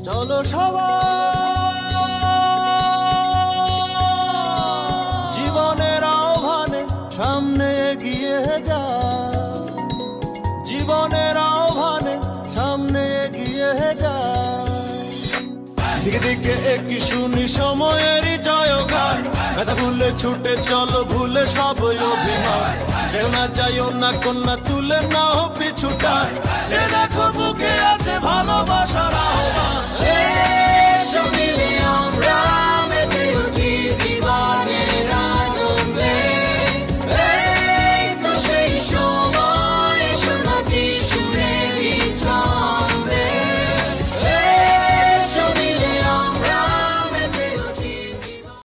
চলো সবাই জীবনের আহ্বানে সামনে এগিয়ে যায়, জীবনের আহ্বানে সামনে এগিয়ে যায়। দিকে দিকে একই শুনি সময়েরই জয়গান, ব্যথা ভুলে ছুটে চলো ভুলে সব অভিমান। যেও না যাইও না কন্যা তুলে নাও পিছুটা, যে দেখো বুকে আছে ভালোবাসার আহ্বান।